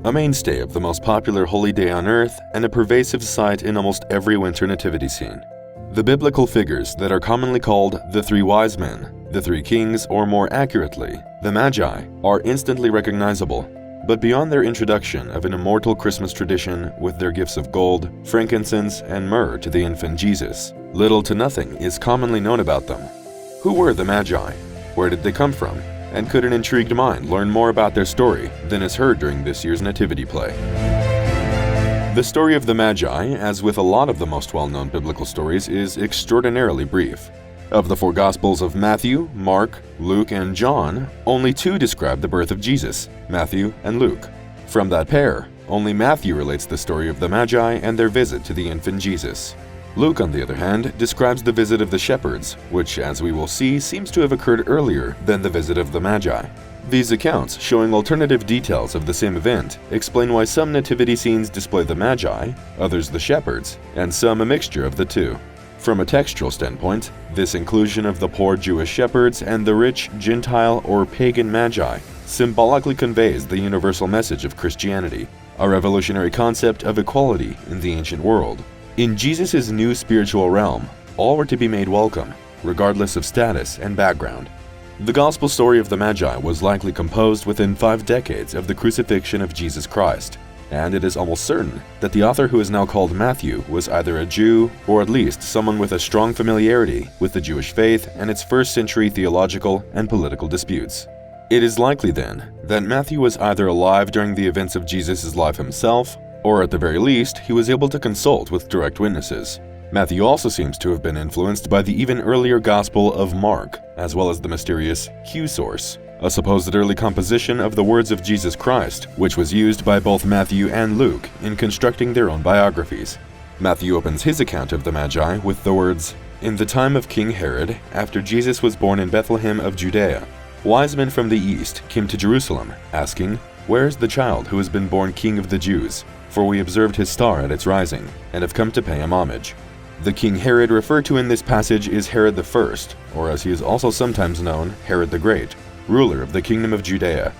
a mainstay of the most popular holy day on earth and a pervasive sight in almost every winter nativity scene. The biblical figures that are commonly called the three wise men, the three kings, or more accurately, the Magi, are instantly recognizable. But beyond their introduction of an immortal Christmas tradition with their gifts of gold, frankincense, and myrrh to the infant Jesus, little to nothing is commonly known about them. Who were the Magi? Where did they come from? And could an intrigued mind learn more about their story than is heard during this year's nativity play? The story of the Magi, as with a lot of the most well-known biblical stories, is extraordinarily brief. Of the four Gospels of Matthew, Mark, Luke, and John, only two describe the birth of Jesus, Matthew and Luke. From that pair, only Matthew relates the story of the Magi and their visit to the infant Jesus. Luke, on the other hand, describes the visit of the shepherds, which, as we will see, seems to have occurred earlier than the visit of the Magi. These accounts, showing alternative details of the same event, explain why some nativity scenes display the Magi, others the shepherds, and some a mixture of the two. From a textual standpoint, this inclusion of the poor Jewish shepherds and the rich Gentile or pagan Magi symbolically conveys the universal message of Christianity, a revolutionary concept of equality in the ancient world. In Jesus' new spiritual realm, all were to be made welcome, regardless of status and background. The gospel story of the Magi was likely composed within 5 decades of the crucifixion of Jesus Christ, and it is almost certain that the author, who is now called Matthew, was either a Jew or at least someone with a strong familiarity with the Jewish faith and its first-century theological and political disputes. It is likely, then, that Matthew was either alive during the events of Jesus' life himself, or at the very least, he was able to consult with direct witnesses. Matthew also seems to have been influenced by the even earlier Gospel of Mark, as well as the mysterious Q source, a supposed early composition of the words of Jesus Christ, which was used by both Matthew and Luke in constructing their own biographies. Matthew opens his account of the Magi with the words, "In the time of King Herod, after Jesus was born in Bethlehem of Judea, wise men from the east came to Jerusalem, asking, 'Where is the child who has been born King of the Jews? For we observed his star at its rising, and have come to pay him homage.'" The King Herod referred to in this passage is Herod the First, or as he is also sometimes known, Herod the Great, ruler of the kingdom of Judea.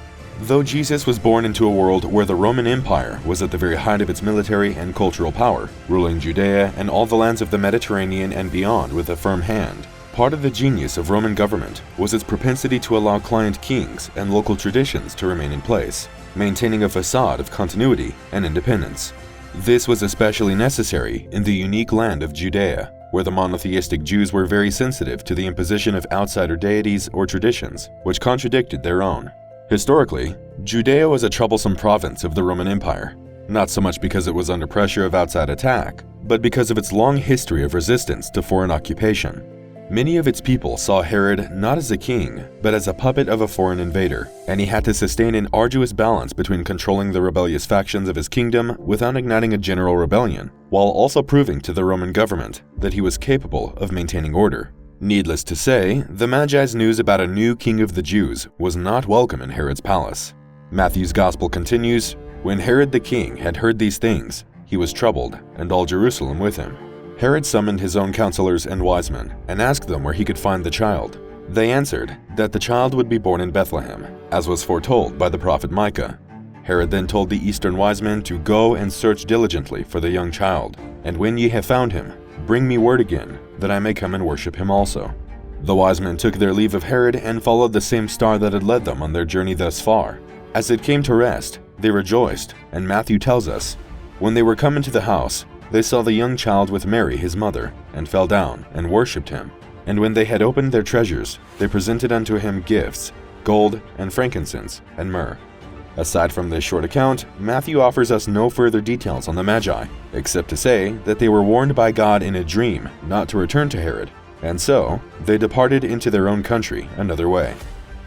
Though Jesus was born into a world where the Roman Empire was at the very height of its military and cultural power, ruling Judea and all the lands of the Mediterranean and beyond with a firm hand, part of the genius of Roman government was its propensity to allow client kings and local traditions to remain in place, maintaining a facade of continuity and independence. This was especially necessary in the unique land of Judea, where the monotheistic Jews were very sensitive to the imposition of outsider deities or traditions, which contradicted their own. Historically, Judea was a troublesome province of the Roman Empire, not so much because it was under pressure of outside attack, but because of its long history of resistance to foreign occupation. Many of its people saw Herod not as a king, but as a puppet of a foreign invader, and he had to sustain an arduous balance between controlling the rebellious factions of his kingdom without igniting a general rebellion, while also proving to the Roman government that he was capable of maintaining order. Needless to say, the Magi's news about a new king of the Jews was not welcome in Herod's palace. Matthew's gospel continues, "When Herod the king had heard these things, he was troubled, and all Jerusalem with him. Herod summoned his own counselors and wise men, and asked them where he could find the child. They answered that the child would be born in Bethlehem, as was foretold by the prophet Micah. Herod then told the eastern wise men to go and search diligently for the young child, and when ye have found him, bring me word again, that I may come and worship him also." The wise men took their leave of Herod and followed the same star that had led them on their journey thus far. As it came to rest, they rejoiced, and Matthew tells us, "When they were come into the house, they saw the young child with Mary his mother, and fell down, and worshipped him. And when they had opened their treasures, they presented unto him gifts, gold, and frankincense, and myrrh." Aside from this short account, Matthew offers us no further details on the Magi, except to say that they were warned by God in a dream not to return to Herod, and so they departed into their own country another way.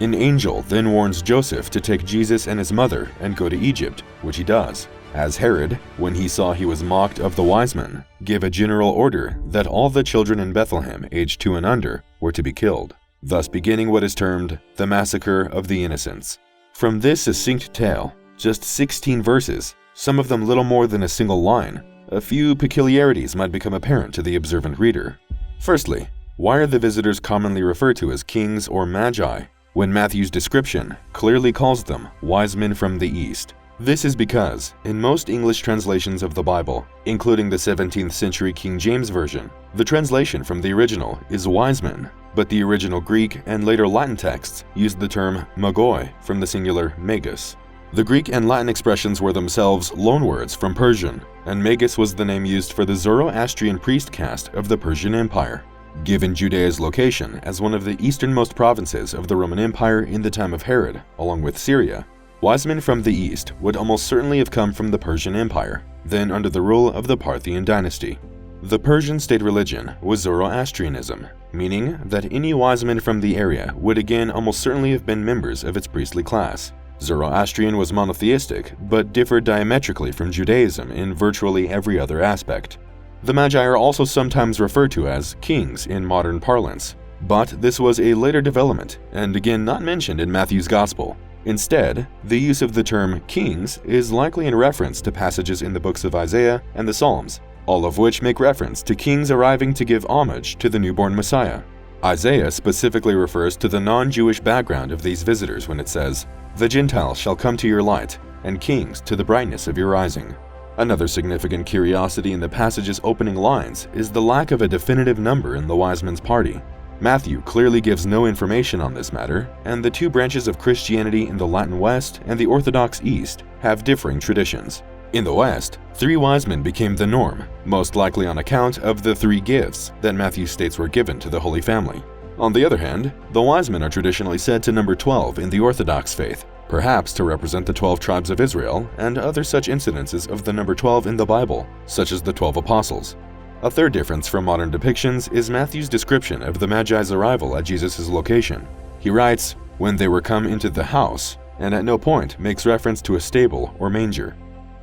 An angel then warns Joseph to take Jesus and his mother and go to Egypt, which he does, as Herod, when he saw he was mocked of the wise men, gave a general order that all the children in Bethlehem aged 2 and under were to be killed, thus beginning what is termed the massacre of the innocents. From this succinct tale, just 16 verses, some of them little more than a single line, a few peculiarities might become apparent to the observant reader. Firstly, why are the visitors commonly referred to as kings or magi, when Matthew's description clearly calls them wise men from the east? This is because, in most English translations of the Bible, including the 17th century King James Version, the translation from the original is wise men, but the original Greek and later Latin texts used the term magoi from the singular magus. The Greek and Latin expressions were themselves loanwords from Persian, and magus was the name used for the Zoroastrian priest caste of the Persian Empire. Given Judea's location as one of the easternmost provinces of the Roman Empire in the time of Herod, along with Syria, wise men from the east would almost certainly have come from the Persian Empire, then under the rule of the Parthian dynasty. The Persian state religion was Zoroastrianism, meaning that any wise men from the area would again almost certainly have been members of its priestly class. Zoroastrian was monotheistic, but differed diametrically from Judaism in virtually every other aspect. The Magi are also sometimes referred to as kings in modern parlance, but this was a later development and again not mentioned in Matthew's Gospel. Instead, the use of the term kings is likely in reference to passages in the books of Isaiah and the Psalms, all of which make reference to kings arriving to give homage to the newborn Messiah. Isaiah specifically refers to the non-Jewish background of these visitors when it says, "The Gentiles shall come to your light, and kings to the brightness of your rising." Another significant curiosity in the passage's opening lines is the lack of a definitive number in the wise men's party. Matthew clearly gives no information on this matter, and the two branches of Christianity in the Latin West and the Orthodox East have differing traditions. In the West, 3 wise men became the norm, most likely on account of the 3 gifts that Matthew states were given to the Holy Family. On the other hand, the wise men are traditionally said to number 12 in the Orthodox faith, perhaps to represent the 12 tribes of Israel and other such incidences of the number 12 in the Bible, such as the 12 apostles. A third difference from modern depictions is Matthew's description of the Magi's arrival at Jesus' location. He writes, "When they were come into the house," and at no point makes reference to a stable or manger.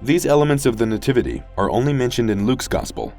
These elements of the Nativity are only mentioned in Luke's Gospel.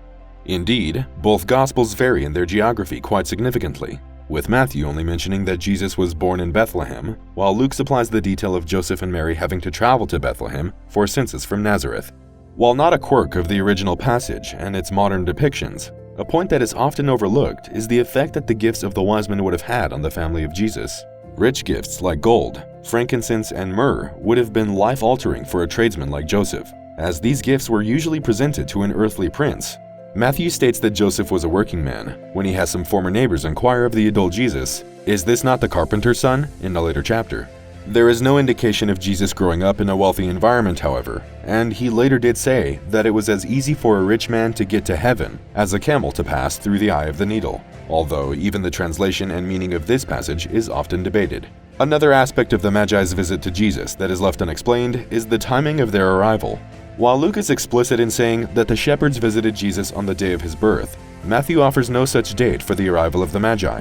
Indeed, both Gospels vary in their geography quite significantly, with Matthew only mentioning that Jesus was born in Bethlehem, while Luke supplies the detail of Joseph and Mary having to travel to Bethlehem for a census from Nazareth. While not a quirk of the original passage and its modern depictions, a point that is often overlooked is the effect that the gifts of the wise men would have had on the family of Jesus. Rich gifts like gold, frankincense, and myrrh would have been life-altering for a tradesman like Joseph, as these gifts were usually presented to an earthly prince. Matthew states that Joseph was a working man when he has some former neighbors inquire of the adult Jesus, "Is this not the carpenter's son?" in a later chapter. There is no indication of Jesus growing up in a wealthy environment, however, and he later did say that it was as easy for a rich man to get to heaven as a camel to pass through the eye of the needle, although even the translation and meaning of this passage is often debated. Another aspect of the Magi's visit to Jesus that is left unexplained is the timing of their arrival. While Luke is explicit in saying that the shepherds visited Jesus on the day of his birth, Matthew offers no such date for the arrival of the Magi.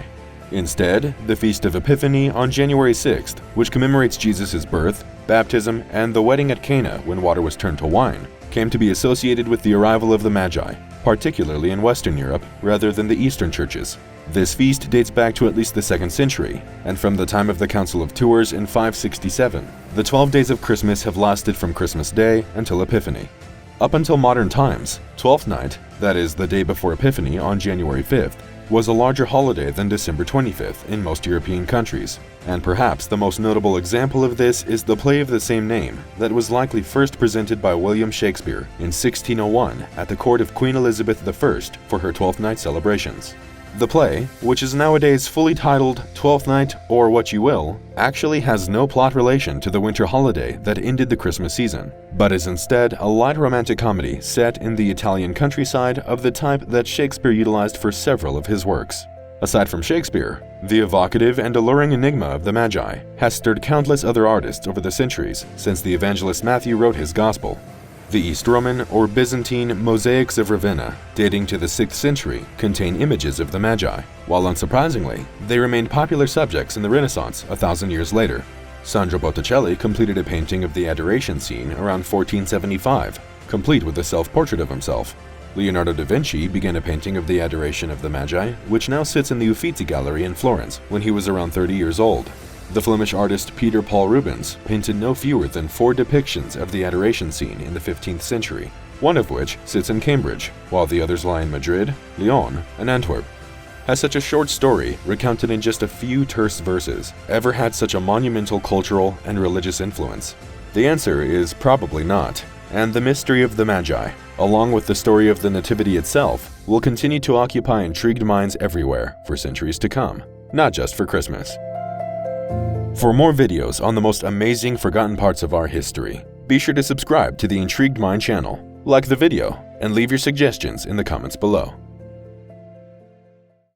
Instead, the Feast of Epiphany on January 6th, which commemorates Jesus' birth, baptism, and the wedding at Cana when water was turned to wine, came to be associated with the arrival of the Magi, particularly in Western Europe rather than the Eastern churches. This feast dates back to at least the 2nd century, and from the time of the Council of Tours in 567, the 12 days of Christmas have lasted from Christmas Day until Epiphany. Up until modern times, Twelfth Night, that is the day before Epiphany on January 5th, was a larger holiday than December 25th in most European countries, and perhaps the most notable example of this is the play of the same name that was likely first presented by William Shakespeare in 1601 at the court of Queen Elizabeth I for her Twelfth Night celebrations. The play, which is nowadays fully titled Twelfth Night or What You Will, actually has no plot relation to the winter holiday that ended the Christmas season, but is instead a light romantic comedy set in the Italian countryside of the type that Shakespeare utilized for several of his works. Aside from Shakespeare, the evocative and alluring enigma of the Magi has stirred countless other artists over the centuries since the evangelist Matthew wrote his Gospel. The East Roman or Byzantine mosaics of Ravenna, dating to the 6th century, contain images of the Magi, while unsurprisingly, they remained popular subjects in the Renaissance 1,000 years later. Sandro Botticelli completed a painting of the Adoration scene around 1475, complete with a self-portrait of himself. Leonardo da Vinci began a painting of the Adoration of the Magi, which now sits in the Uffizi Gallery in Florence when he was around 30 years old. The Flemish artist Peter Paul Rubens painted no fewer than 4 depictions of the Adoration scene in the 15th century, one of which sits in Cambridge, while the others lie in Madrid, Lyon, and Antwerp. Has such a short story, recounted in just a few terse verses, ever had such a monumental cultural and religious influence? The answer is probably not, and the mystery of the Magi, along with the story of the Nativity itself, will continue to occupy intrigued minds everywhere for centuries to come, not just for Christmas. For more videos on the most amazing forgotten parts of our history, be sure to subscribe to the Intrigued Mind channel, like the video, and leave your suggestions in the comments below.